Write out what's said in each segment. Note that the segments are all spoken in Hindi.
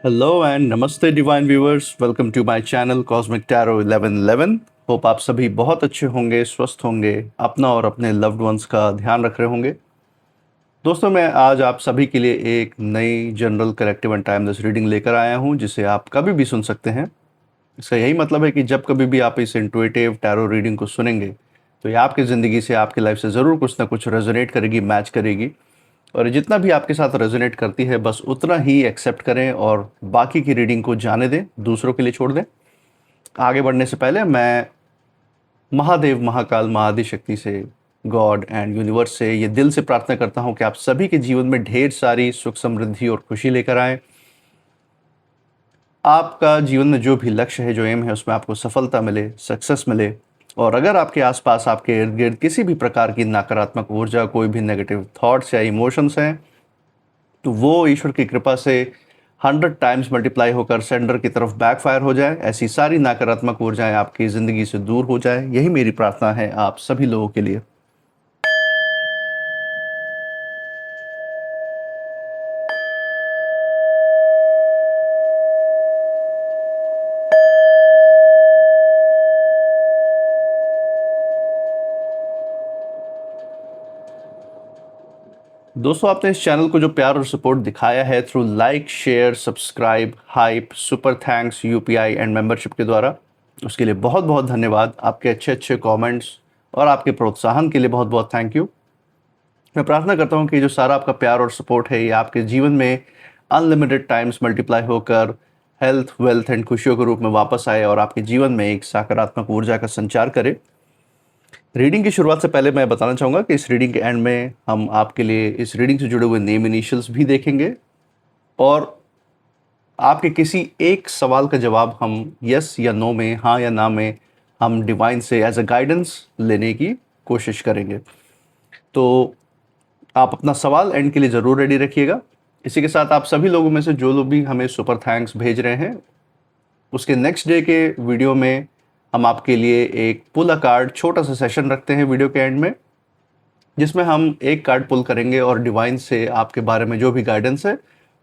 हेलो एंड नमस्ते divine viewers, welcome to my channel cosmic tarot 1111। Hope आप सभी बहुत अच्छे होंगे, स्वस्थ होंगे, अपना और अपने लव्ड वंस का ध्यान रख रहे होंगे। दोस्तों, मैं आज आप सभी के लिए एक नई general collective and timeless reading लेकर आया हूं, जिसे आप कभी भी सुन सकते हैं। इसका यही मतलब है कि जब कभी भी आप इस इंट्यूटिव टैरो रीडिंग को सुनेंगे तो ये आपकी ज़िंदगी से, आपकी लाइफ से ज़रूर कुछ ना कुछ रेजोनेट करेगी, मैच करेगी। और जितना भी आपके साथ रेजोनेट करती है बस उतना ही एक्सेप्ट करें और बाकी की रीडिंग को जाने दें, दूसरों के लिए छोड़ दें। आगे बढ़ने से पहले मैं महादेव, महाकाल, महाआदिशक्ति से, गॉड एंड यूनिवर्स से ये दिल से प्रार्थना करता हूँ कि आप सभी के जीवन में ढेर सारी सुख, समृद्धि और खुशी लेकर आए। आपका जीवन में जो भी लक्ष्य है, जो एम है, उसमें आपको सफलता मिले, सक्सेस मिले। और अगर आपके आसपास, आपके इर्द गिर्द किसी भी प्रकार की नकारात्मक ऊर्जा, कोई भी नेगेटिव थॉट्स या इमोशंस हैं, तो वो ईश्वर की कृपा से 100 टाइम्स मल्टीप्लाई होकर सेंडर की तरफ बैकफायर हो जाए। ऐसी सारी नकारात्मक ऊर्जाएं आपकी ज़िंदगी से दूर हो जाए, यही मेरी प्रार्थना है आप सभी लोगों के लिए। दोस्तों, आपने इस चैनल को जो प्यार और सपोर्ट दिखाया है through like, share, subscribe, hype, super thanks, UPI and membership के द्वारा, उसके लिए बहुत बहुत धन्यवाद। आपके अच्छे अच्छे कमेंट्स और आपके प्रोत्साहन के लिए बहुत बहुत थैंक यू। मैं प्रार्थना करता हूँ कि जो सारा आपका प्यार और सपोर्ट है, ये आपके जीवन में अनलिमिटेड टाइम्स मल्टीप्लाई होकर हेल्थ, वेल्थ एंड खुशियों के रूप में वापस आए और आपके जीवन में एक सकारात्मक ऊर्जा का संचार करे। रीडिंग की शुरुआत से पहले मैं बताना चाहूँगा कि इस रीडिंग के एंड में हम आपके लिए इस रीडिंग से जुड़े हुए नेम इनिशियल्स भी देखेंगे और आपके किसी एक सवाल का जवाब हम यस या नो में, हाँ या ना में, हम डिवाइन से एज अ गाइडेंस लेने की कोशिश करेंगे। तो आप अपना सवाल एंड के लिए ज़रूर रेडी रखिएगा। इसी के साथ आप सभी लोगों में से जो लोग भी हमें सुपर थैंक्स भेज रहे हैं, उसके नेक्स्ट डे के वीडियो में हम आपके लिए एक पुल अ कार्ड छोटा सा सेशन रखते हैं वीडियो के एंड में, जिसमें हम एक कार्ड पुल करेंगे और डिवाइन से आपके बारे में जो भी गाइडेंस है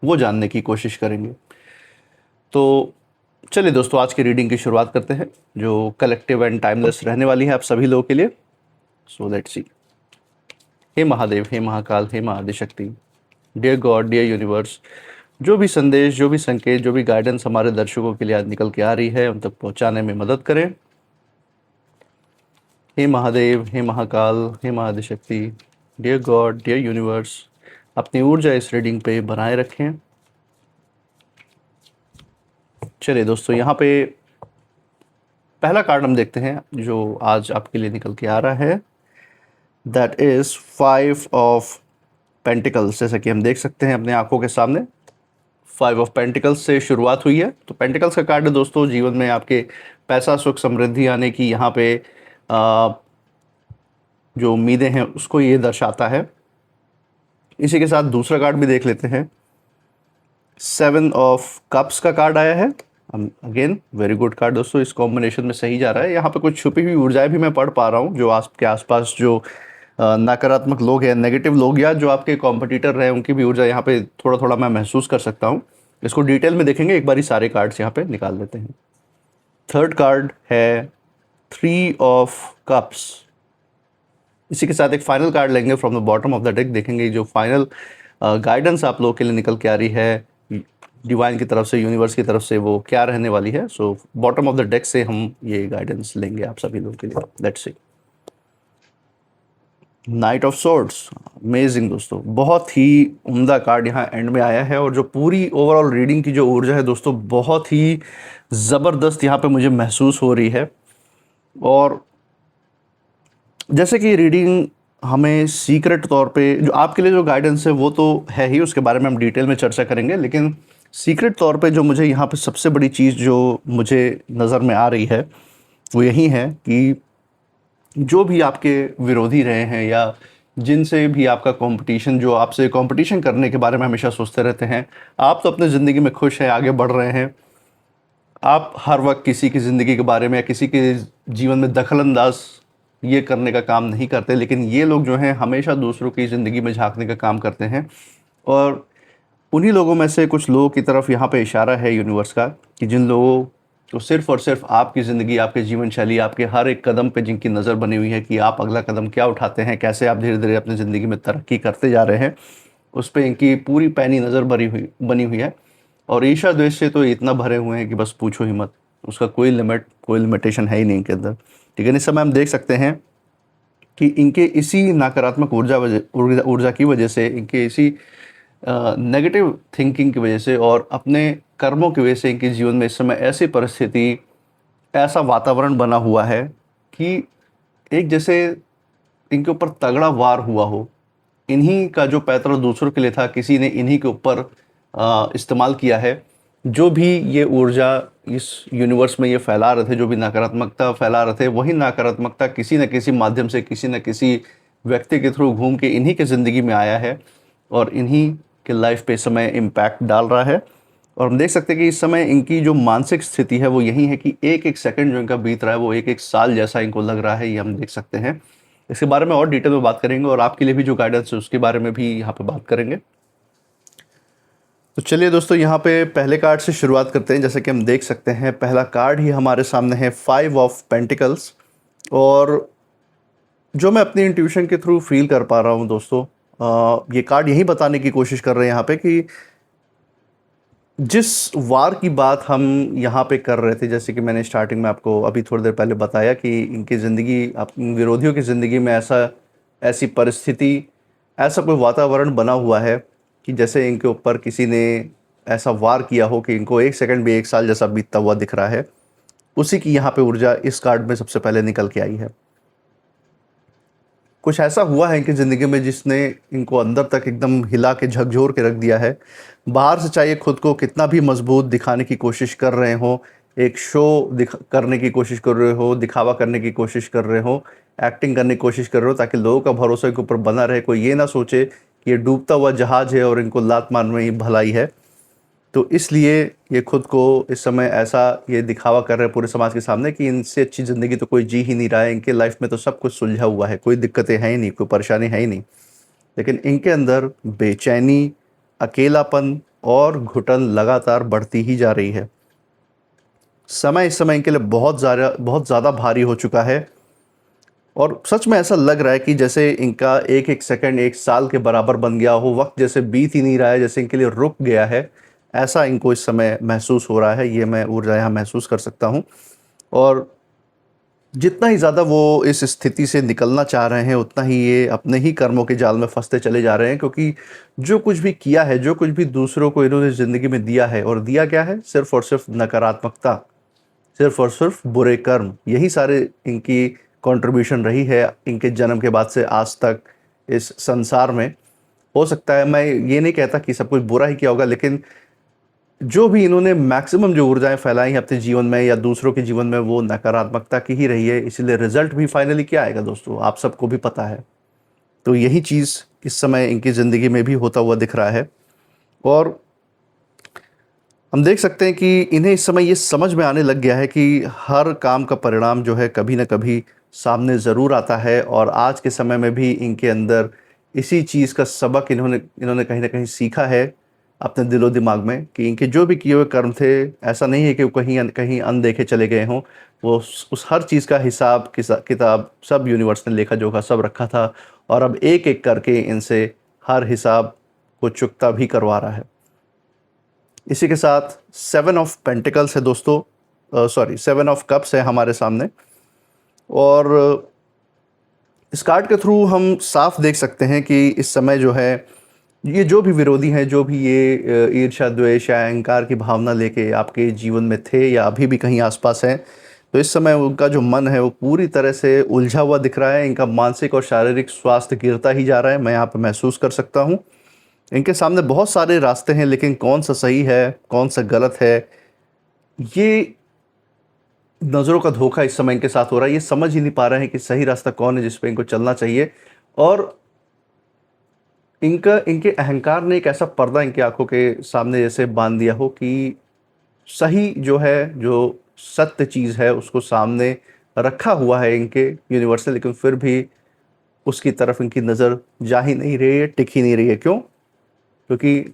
वो जानने की कोशिश करेंगे। तो चलिए दोस्तों, आज की रीडिंग की शुरुआत करते हैं, जो कलेक्टिव एंड टाइमलेस रहने वाली है आप सभी लोगों के लिए। So let's see. हे महादेव, हे महाकाल, हे Mahaadishakti, dear God, dear universe, जो भी संदेश, जो भी संकेत, जो भी गाइडेंस हमारे दर्शकों के लिए आज निकल के आ रही है, उन तक पहुंचाने में मदद करें। हे महादेव, हे महाकाल, हे Mahaadishakti, dear God, dear universe, अपनी ऊर्जा इस रीडिंग पे बनाए रखें। चलिए दोस्तों, यहाँ पे पहला कार्ड हम देखते हैं जो आज आपके लिए निकल के आ रहा है। That is 5 of pentacles. जैसा कि हम देख सकते हैं अपने आंखों के सामने, 5 ऑफ पेंटिकल्स से शुरुआत हुई है। तो पेंटिकल्स का कार्ड है दोस्तों, जीवन में आपके पैसा, सुख, समृद्धि आने की यहाँ पे जो उम्मीदें हैं उसको ये दर्शाता है। इसी के साथ दूसरा कार्ड भी देख लेते हैं। 7 ऑफ कप्स का कार्ड आया है। अगेन वेरी गुड कार्ड दोस्तों, इस कॉम्बिनेशन में सही जा रहा है। यहाँ पे कुछ छुपी हुई ऊर्जाएं भी मैं पढ़ पा रहा हूँ, जो आपके आसपास जो नकारात्मक लोग हैं, नेगेटिव लोग, या जो आपके कॉम्पिटिटर रहे, उनकी भी ऊर्जा यहाँ पे थोड़ा थोड़ा मैं महसूस कर सकता हूँ। इसको डिटेल में देखेंगे, एक बार ही सारे कार्ड्स यहाँ पे निकाल लेते हैं। थर्ड कार्ड है 3 ऑफ कप्स। इसी के साथ एक फाइनल कार्ड लेंगे from the bottom of the deck, देखेंगे जो फाइनल गाइडेंस आप लोगों के लिए निकल के आ रही है डिवाइन की तरफ से, यूनिवर्स की तरफ से, वो क्या रहने वाली है। So bottom of the deck से हम ये गाइडेंस लेंगे आप सभी लोगों के लिए। Let's see. Night of swords, amazing दोस्तों, बहुत ही उम्दा कार्ड यहाँ एंड में आया है। और जो पूरी ओवरऑल रीडिंग की जो ऊर्जा है दोस्तों, बहुत ही ज़बरदस्त यहाँ पे मुझे महसूस हो रही है। और जैसे कि रीडिंग हमें सीक्रेट तौर पे, जो आपके लिए जो गाइडेंस है वो तो है ही, उसके बारे में हम डिटेल में चर्चा करेंगे, लेकिन सीक्रेट तौर पे जो मुझे यहाँ पे सबसे बड़ी चीज़ जो मुझे नज़र में आ रही है वो यही है कि जो भी आपके विरोधी रहे हैं या जिनसे भी आपका कंपटीशन, जो आपसे कंपटीशन करने के बारे में हमेशा सोचते रहते हैं, आप तो अपने ज़िंदगी में खुश हैं, आगे बढ़ रहे हैं। आप हर वक्त किसी की ज़िंदगी के बारे में या किसी के जीवन में दखलंदाज ये करने का काम नहीं करते, लेकिन ये लोग जो हैं हमेशा दूसरों की ज़िंदगी में झांकने का काम करते हैं। और उन्हीं लोगों में से कुछ लोगों की तरफ यहाँ पे इशारा है यूनिवर्स का, कि जिन लोगों को सिर्फ़ और सिर्फ आपकी ज़िंदगी, आपके जीवन शैली, आपके हर एक कदम पे जिनकी नज़र बनी हुई है कि आप अगला कदम क्या उठाते हैं, कैसे आप धीरे-धीरे अपनी ज़िंदगी में तरक्की करते जा रहे हैं, उस पे इनकी पूरी पैनी नज़र बनी हुई है। और ईर्ष्या द्वेष से तो इतना भरे हुए हैं कि बस पूछो ही मत। उसका कोई लिमिट, कोई लिमिटेशन है ही नहीं इनके अंदर। लेकिन इस समय हम देख सकते हैं कि इनके इसी नकारात्मक ऊर्जा की वजह से, इनके इसी नेगेटिव थिंकिंग की वजह से और अपने कर्मों की वजह से इनके जीवन में इस समय ऐसी परिस्थिति, ऐसा वातावरण बना हुआ है कि एक जैसे इनके ऊपर तगड़ा वार हुआ हो। इन्हीं का जो पैतरा दूसरों के लिए था, किसी ने इन्हीं के ऊपर इस्तेमाल किया है। जो भी ये ऊर्जा इस यूनिवर्स में ये फैला रहे थे, जो भी नकारात्मकता फैला रहे थे, वही नकारात्मकता किसी न किसी माध्यम से, किसी न किसी व्यक्ति के थ्रू घूम के इन्हीं के ज़िंदगी में आया है और इन्हीं के लाइफ पे इस समय इम्पैक्ट डाल रहा है। और हम देख सकते हैं कि इस समय इनकी जो मानसिक स्थिति है वो यही है कि एक-एक सेकंड जो इनका बीत रहा है वो एक-एक साल जैसा इनको लग रहा है, ये हम देख सकते हैं। इसके बारे में और डिटेल में बात करेंगे और आपके लिए भी जो गाइडेंस है उसके बारे में भी यहाँ पे बात करेंगे। तो चलिए दोस्तों, यहाँ पे पहले कार्ड से शुरुआत करते हैं। जैसे कि हम देख सकते हैं, पहला कार्ड ही हमारे सामने है 5 ऑफ पेंटिकल्स। और जो मैं अपनी इंट्यूशन के थ्रू फील कर पा रहा हूँ दोस्तों, ये कार्ड यही बताने की कोशिश कर रहे हैं यहाँ पे कि जिस वार की बात हम यहाँ पे कर रहे थे, जैसे कि मैंने स्टार्टिंग में आपको अभी थोड़ी देर पहले बताया कि इनकी ज़िंदगी, विरोधियों की ज़िंदगी में ऐसी परिस्थिति, ऐसा कोई वातावरण बना हुआ है कि जैसे इनके ऊपर किसी ने ऐसा वार किया हो कि इनको एक सेकंड भी एक साल जैसा बीतता हुआ दिख रहा है। उसी की यहाँ पे ऊर्जा इस कार्ड में सबसे पहले निकल के आई है। कुछ ऐसा हुआ है इनकी ज़िंदगी में जिसने इनको अंदर तक एकदम हिला के झकझोर के रख दिया है। बाहर से चाहे खुद को कितना भी मजबूत दिखाने की कोशिश कर रहे हो, एक शो करने की कोशिश कर रहे हो, दिखावा करने की कोशिश कर रहे हो, एक्टिंग करने की कोशिश कर रहे हो, ताकि लोगों का भरोसा इनके ऊपर बना रहे, कोई ये ना सोचे कि ये डूबता हुआ जहाज है और इनको लात मारने ही भलाई है। तो इसलिए ये खुद को इस समय ऐसा ये दिखावा कर रहे हैं पूरे समाज के सामने कि इनसे अच्छी ज़िंदगी तो कोई जी ही नहीं रहा है, इनके लाइफ में तो सब कुछ सुलझा हुआ है, कोई दिक्कतें हैं ही नहीं, कोई परेशानी है ही नहीं। लेकिन इनके अंदर बेचैनी, अकेलापन और घुटन लगातार बढ़ती ही जा रही है। समय इस समय इनके लिए बहुत ज़्यादा भारी हो चुका है और सच में ऐसा लग रहा है कि जैसे इनका एक-एक सेकंड एक साल के बराबर बन गया हो, वक़्त जैसे बीत ही नहीं रहा है, जैसे इनके लिए रुक गया है, ऐसा इनको इस समय महसूस हो रहा है। ये मैं ऊर्जा यहाँ महसूस कर सकता हूँ। और जितना ही ज़्यादा वो इस स्थिति से निकलना चाह रहे हैं, उतना ही ये अपने ही कर्मों के जाल में फँसते चले जा रहे हैं, क्योंकि जो कुछ भी किया है, जो कुछ भी दूसरों को इन्होंने ज़िंदगी में दिया है, और दिया क्या है? सिर्फ़ और सिर्फ़ नकारात्मकता, सिर्फ़ और सिर्फ़ बुरे कर्म। यही सारे इनकी कंट्रीब्यूशन रही है इनके जन्म के बाद से आज तक इस संसार में। हो सकता है, मैं ये नहीं कहता कि सब कुछ बुरा ही किया होगा, लेकिन जो भी इन्होंने मैक्सिमम जो ऊर्जाएँ फैलाई हैं अपने जीवन में या दूसरों के जीवन में, वो नकारात्मकता की ही रही है। इसीलिए रिज़ल्ट भी फाइनली क्या आएगा दोस्तों, आप सबको भी पता है। तो यही चीज़ इस समय इनकी ज़िंदगी में भी होता हुआ दिख रहा है। और हम देख सकते हैं कि इन्हें इस समय ये समझ में आने लग गया है कि हर काम का परिणाम जो है कभी न कभी सामने ज़रूर आता है। और आज के समय में भी इनके अंदर इसी चीज़ का सबक इन्होंने कहीं न कहीं सीखा है अपने दिलो-दिमाग में, कि इनके जो भी किए हुए कर्म थे, ऐसा नहीं है कि वो कहीं अनदेखे चले गए हों। वो उस हर चीज़ का हिसाब किताब सब यूनिवर्स ने लेखा-जोखा सब रखा था, और अब एक-एक करके इनसे हर हिसाब को चुकता भी करवा रहा है। इसी के साथ 7 ऑफ पेंटिकल्स है दोस्तों, सॉरी 7 ऑफ कप्स है हमारे सामने। और इस कार्ड के थ्रू हम साफ देख सकते हैं कि इस समय जो है, ये जो भी विरोधी हैं, जो भी ये ईर्ष्या, द्वेष या अहंकार की भावना लेके आपके जीवन में थे या अभी भी कहीं आसपास हैं, तो इस समय उनका जो मन है वो पूरी तरह से उलझा हुआ दिख रहा है। इनका मानसिक और शारीरिक स्वास्थ्य गिरता ही जा रहा है, मैं यहाँ पे महसूस कर सकता हूँ। इनके सामने बहुत सारे रास्ते हैं, लेकिन कौन सा सही है, कौन सा गलत है, ये नज़रों का धोखा इस समय इनके साथ हो रहा है। ये समझ ही नहीं पा रहे हैं कि सही रास्ता कौन है जिस पे इनको चलना चाहिए। और इनके अहंकार ने एक ऐसा पर्दा इनकी आँखों के सामने जैसे बाँध दिया हो कि सही जो है, जो सत्य चीज़ है, उसको सामने रखा हुआ है इनके यूनिवर्स ने, लेकिन फिर भी उसकी तरफ इनकी नज़र जा ही नहीं रही है, टिक ही नहीं रही है। क्यों? क्योंकि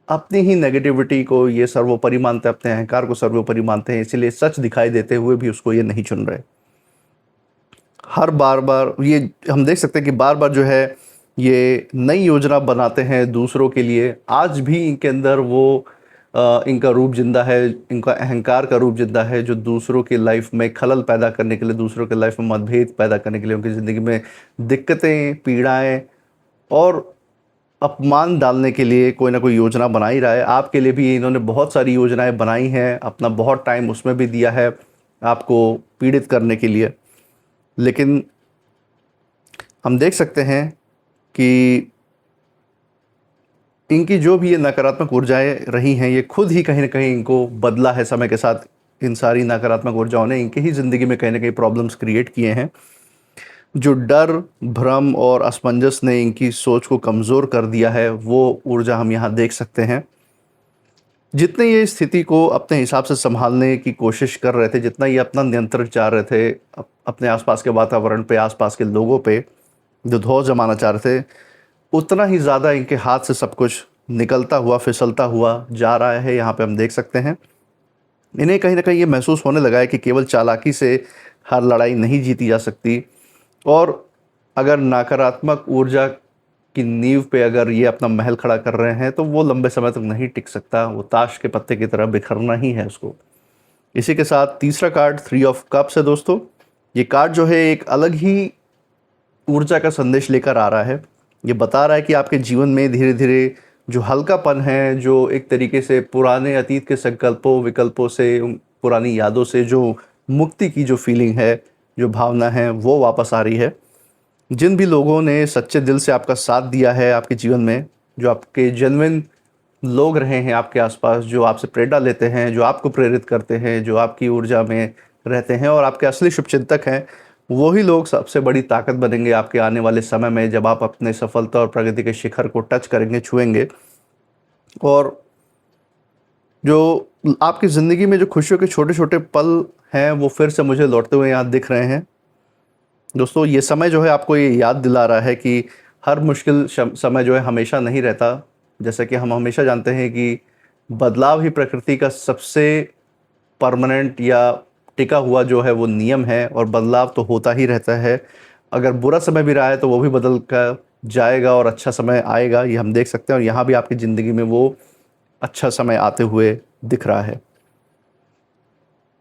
अपनी ही नेगेटिविटी को ये सर्वोपरि मानते हैं, अपने अहंकार को सर्वोपरि मानते हैं, इसीलिए सच दिखाई देते हुए भी उसको ये नहीं चुन रहे। हर बार बार ये हम देख सकते हैं कि बार बार जो है ये नई योजना बनाते हैं दूसरों के लिए। आज भी इनके अंदर वो इनका रूप जिंदा है, इनका अहंकार का रूप जिंदा है, जो दूसरों की लाइफ में खलल पैदा करने के लिए, दूसरों के लाइफ में मतभेद पैदा करने के लिए, उनकी ज़िंदगी में दिक्कतें, पीड़ाएं और अपमान डालने के लिए कोई ना कोई योजना बना ही रहा है। आपके लिए भी इन्होंने बहुत सारी योजनाएं बनाई हैं, अपना बहुत टाइम उसमें भी दिया है आपको पीड़ित करने के लिए। लेकिन हम देख सकते हैं कि इनकी जो भी ये नकारात्मक ऊर्जाएं रही हैं, ये खुद ही कहीं ना कहीं इनको बदला है समय के साथ। इन सारी नकारात्मक ऊर्जाओं ने इनकी ही ज़िंदगी में कहीं ना कहीं प्रॉब्लम्स क्रिएट किए हैं। जो डर, भ्रम और असमंजस ने इनकी सोच को कमज़ोर कर दिया है, वो ऊर्जा हम यहाँ देख सकते हैं। जितने ये स्थिति को अपने हिसाब से संभालने की कोशिश कर रहे थे, जितना ये अपना नियंत्रण चाह रहे थे अपने आसपास के वातावरण पे, आसपास के लोगों पे जो धौंस जमाना चाह रहे थे, उतना ही ज़्यादा इनके हाथ से सब कुछ निकलता हुआ, फिसलता हुआ जा रहा है। यहाँ पे हम देख सकते हैं इन्हें कहीं ना कहीं ये महसूस होने लगा है कि केवल चालाकी से हर लड़ाई नहीं जीती जा सकती, और अगर नकारात्मक ऊर्जा की नींव पे अगर ये अपना महल खड़ा कर रहे हैं तो वो लंबे समय तक नहीं टिक सकता, वो ताश के पत्ते की तरह बिखरना ही है उसको। इसी के साथ तीसरा कार्ड 3 ऑफ कप्स है दोस्तों। ये कार्ड जो है एक अलग ही ऊर्जा का संदेश लेकर आ रहा है। ये बता रहा है कि आपके जीवन में धीरे धीरे जो हल्कापन है, जो एक तरीके से पुराने अतीत के संकल्पों विकल्पों से, पुरानी यादों से जो मुक्ति की जो फीलिंग है, जो भावना है, वो वापस आ रही है। जिन भी लोगों ने सच्चे दिल से आपका साथ दिया है आपके जीवन में, जो आपके जेन्युइन लोग रहे हैं आपके आसपास, जो आपसे प्रेरणा लेते हैं, जो आपको प्रेरित करते हैं, जो आपकी ऊर्जा में रहते हैं और आपके असली शुभचिंतक हैं, वही लोग सबसे बड़ी ताकत बनेंगे आपके आने वाले समय में, जब आप अपने सफलता और प्रगति के शिखर को टच करेंगे, छुएंगे। और जो आपकी ज़िंदगी में जो खुशियों के छोटे छोटे पल हैं, वो फिर से मुझे लौटते हुए यहाँ दिख रहे हैं दोस्तों। ये समय जो है आपको ये याद दिला रहा है कि हर मुश्किल समय जो है हमेशा नहीं रहता। जैसा कि हम हमेशा जानते हैं कि बदलाव ही प्रकृति का सबसे परमानेंट या टिका हुआ जो है वो नियम है, और बदलाव तो होता ही रहता है। अगर बुरा समय भी रहा है तो वो भी बदल कर जाएगा और अच्छा समय आएगा, ये हम देख सकते हैं। और यहाँ भी आपकी ज़िंदगी में वो अच्छा समय आते हुए दिख रहा है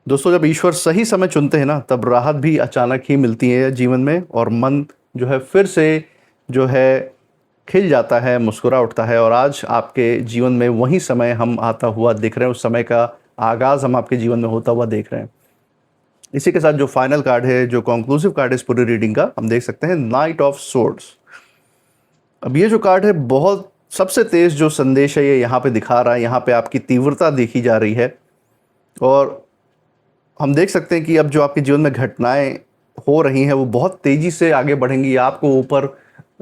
दोस्तों। जब ईश्वर सही समय चुनते हैं ना, तब राहत भी अचानक ही मिलती है जीवन में, और मन जो है फिर से जो है खिल जाता है, मुस्कुरा उठता है। और आज आपके जीवन में वही समय हम आता हुआ दिख रहे हैं, उस समय का आगाज़ हम आपके जीवन में होता हुआ देख रहे हैं। इसी के साथ जो फाइनल कार्ड है, जो कंक्लूसिव कार्ड है इस पूरी रीडिंग का, हम देख सकते हैं नाइट ऑफ सोर्ड्स। अब ये जो कार्ड है, बहुत सबसे तेज जो संदेश है ये यहाँ पे दिखा रहा है। यहाँ पे आपकी तीव्रता देखी जा रही है, और हम देख सकते हैं कि अब जो आपके जीवन में घटनाएं हो रही हैं वो बहुत तेज़ी से आगे बढ़ेंगी। आपको ऊपर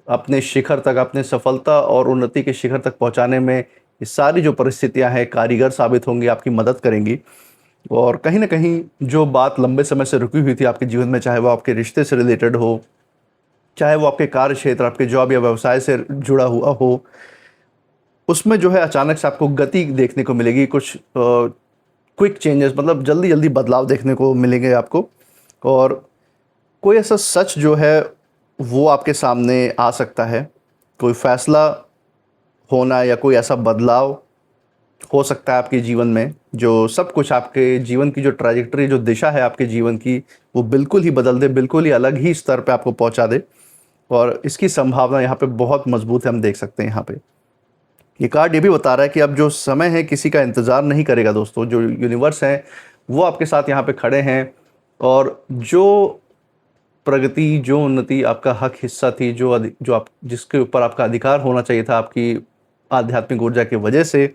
अपने शिखर तक, अपने सफलता और उन्नति के शिखर तक पहुंचाने में ये सारी जो परिस्थितियां हैं कारीगर साबित होंगी, आपकी मदद करेंगी। और कहीं ना कहीं जो बात लंबे समय से रुकी हुई थी आपके जीवन में, चाहे वो आपके रिश्ते से रिलेटेड हो, चाहे वो आपके कार्य क्षेत्र, आपके जॉब या व्यवसाय से जुड़ा हुआ हो, उसमें जो है अचानक से आपको गति देखने को मिलेगी। कुछ क्विक चेंजेस, मतलब जल्दी जल्दी बदलाव देखने को मिलेंगे आपको। और कोई ऐसा सच जो है वो आपके सामने आ सकता है, कोई फैसला होना या कोई ऐसा बदलाव हो सकता है आपके जीवन में, जो सब कुछ आपके जीवन की जो ट्रैजेक्टरी, जो दिशा है आपके जीवन की, वो बिल्कुल ही बदल दे, बिल्कुल ही अलग ही स्तर पे आपको पहुंचा दे। और इसकी संभावना यहाँ पे बहुत मजबूत है, हम देख सकते हैं। यहाँ पे ये कार्ड ये भी बता रहा है कि अब जो समय है किसी का इंतज़ार नहीं करेगा दोस्तों। जो यूनिवर्स है वो आपके साथ यहाँ पे खड़े हैं, और जो प्रगति, जो उन्नति आपका हक हिस्सा थी, जो आप जिसके ऊपर आपका अधिकार होना चाहिए था आपकी आध्यात्मिक ऊर्जा की वजह से,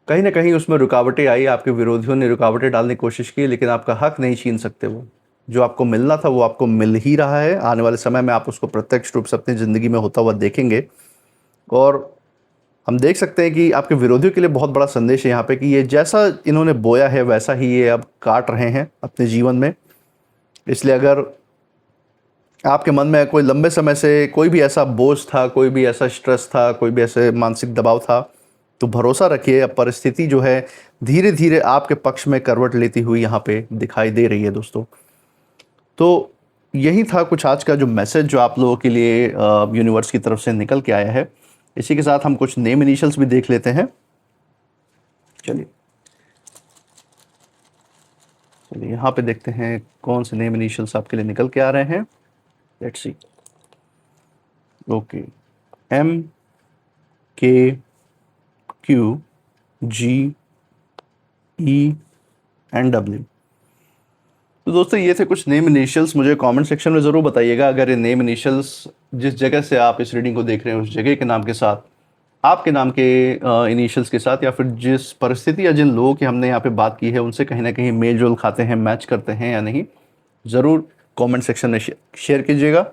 कहीं ना कहीं उसमें रुकावटें आई। आपके विरोधियों ने रुकावटें डालने की कोशिश की, लेकिन आपका हक नहीं छीन सकते। वो जो आपको मिलना था वो आपको मिल ही रहा है। आने वाले समय में आप उसको प्रत्यक्ष रूप से अपनी ज़िंदगी में होता हुआ देखेंगे। और हम देख सकते हैं कि आपके विरोधियों के लिए बहुत बड़ा संदेश है यहाँ पे कि ये जैसा इन्होंने बोया है वैसा ही ये अब काट रहे हैं अपने जीवन में। इसलिए अगर आपके मन में कोई लंबे समय से कोई भी ऐसा बोझ था, कोई भी ऐसा स्ट्रेस था, कोई भी ऐसे मानसिक दबाव था, तो भरोसा रखिए, अब परिस्थिति जो है धीरे धीरे आपके पक्ष में करवट लेती हुई यहाँ पे दिखाई दे रही है दोस्तों। तो यही था कुछ आज का जो मैसेज जो आप लोगों के लिए यूनिवर्स की तरफ से निकल के आया है। इसी के साथ हम कुछ नेम इनिशियल्स भी देख लेते हैं। चलिए यहाँ पे देखते हैं कौन से नेम इनिशियल्स आपके लिए निकल के आ रहे हैं। Let's see. Okay, M K Q G E and W। तो दोस्तों ये थे कुछ नेम इनिशियल्स। मुझे कमेंट सेक्शन में ज़रूर बताइएगा अगर ये नेम इनिशियल्स जिस जगह से आप इस रीडिंग को देख रहे हैं उस जगह के नाम के साथ, आपके नाम के इनिशियल्स के साथ, या फिर जिस परिस्थिति या जिन लोगों की हमने यहाँ पे बात की है उनसे कहीं ना कहीं मेल जोल खाते हैं, मैच करते हैं या नहीं, ज़रूर कमेंट सेक्शन में शेयर कीजिएगा।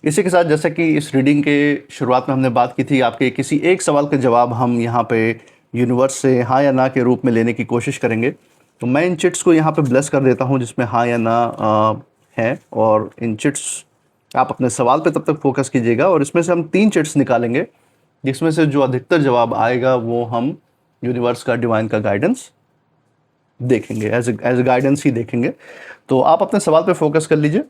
इसी के साथ जैसा कि इस रीडिंग के शुरुआत में हमने बात की थी, आपके किसी एक सवाल के जवाब हम यहाँ पे यूनिवर्स से हाँ या ना के रूप में लेने की कोशिश करेंगे। तो मैं इन चिट्स को यहाँ पे ब्लेस कर देता हूँ जिसमें हाँ या ना है, और इन चिट्स आप अपने सवाल पे तब तक फोकस कीजिएगा, और इसमें से हम 3 चिट्स निकालेंगे जिसमें से जो अधिकतर जवाब आएगा वो हम यूनिवर्स का, डिवाइन का गाइडेंस देखेंगे, एज ए गाइडेंस ही देखेंगे। तो आप अपने सवाल पे फोकस कर लीजिए।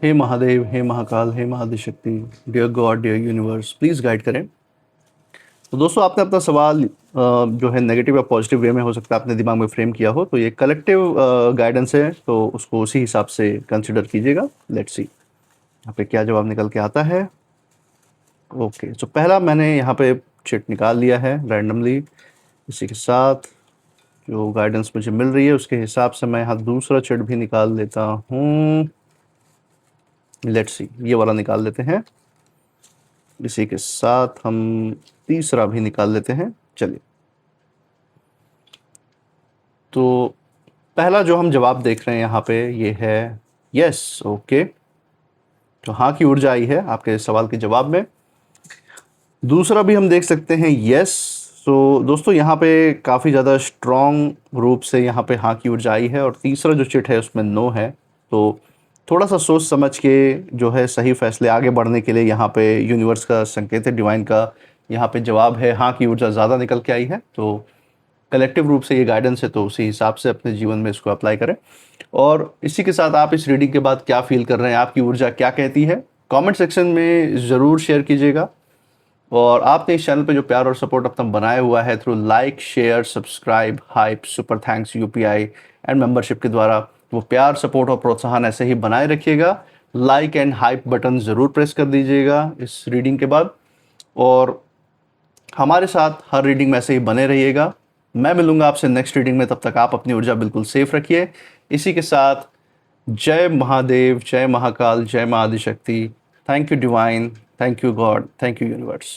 हे महादेव, हे महाकाल, हे Mahadishakti, dear God, dear universe, please guide करें। तो दोस्तों आपने अपना सवाल जो है नेगेटिव या पॉजिटिव वे में हो सकता है अपने दिमाग में फ्रेम किया हो, तो ये कलेक्टिव गाइडेंस है, तो उसको उसी हिसाब से कंसिडर कीजिएगा। लेट्स सी यहाँ पे क्या जवाब निकल के आता है। ओके, तो पहला मैंने यहाँ पे चिट निकाल लिया है रैंडमली। इसी के साथ जो गाइडेंस मुझे मिल रही है उसके हिसाब से मैं यहाँ दूसरा चिट भी निकाल लेता हूँ। लेट्स सी, ये वाला निकाल लेते हैं। इसी के साथ हम तीसरा भी निकाल लेते हैं। चलिए, तो पहला जो हम जवाब देख रहे हैं यहाँ पे ये है यस। ओके, तो हाँ की ऊर्जा आई है आपके सवाल के जवाब में। दूसरा भी हम देख सकते हैं यस। तो दोस्तों यहाँ पे काफ़ी ज़्यादा स्ट्रॉन्ग रूप से यहाँ पे हाँ की ऊर्जा आई है, और तीसरा जो चिट है उसमें नो है। तो थोड़ा सा सोच समझ के जो है सही फैसले आगे बढ़ने के लिए यहाँ पे यूनिवर्स का संकेत है, डिवाइन का यहाँ पे जवाब है, हाँ की ऊर्जा ज़्यादा निकल के आई है। तो कलेक्टिव रूप से ये गाइडेंस है, तो उसी हिसाब से अपने जीवन में इसको अप्लाई करें। और इसी के साथ आप इस रीडिंग के बाद क्या फील कर रहे हैं, आपकी ऊर्जा क्या कहती है, कमेंट सेक्शन में ज़रूर शेयर कीजिएगा। और आपने इस चैनल पे जो प्यार और सपोर्ट अपना बनाया हुआ है through like, share, subscribe, hype, super thanks, UPI and membership के द्वारा, वो प्यार, सपोर्ट और प्रोत्साहन ऐसे ही बनाए रखिएगा। लाइक एंड हाइप बटन ज़रूर प्रेस कर दीजिएगा इस रीडिंग के बाद, और हमारे साथ हर रीडिंग में ऐसे ही बने रहिएगा। मैं मिलूंगा आपसे नेक्स्ट रीडिंग में, तब तक आप अपनी ऊर्जा बिल्कुल सेफ रखिए। इसी के साथ जय महादेव, जय महाकाल, जय माँ Adishakti. Thank you divine, thank you God, thank you universe.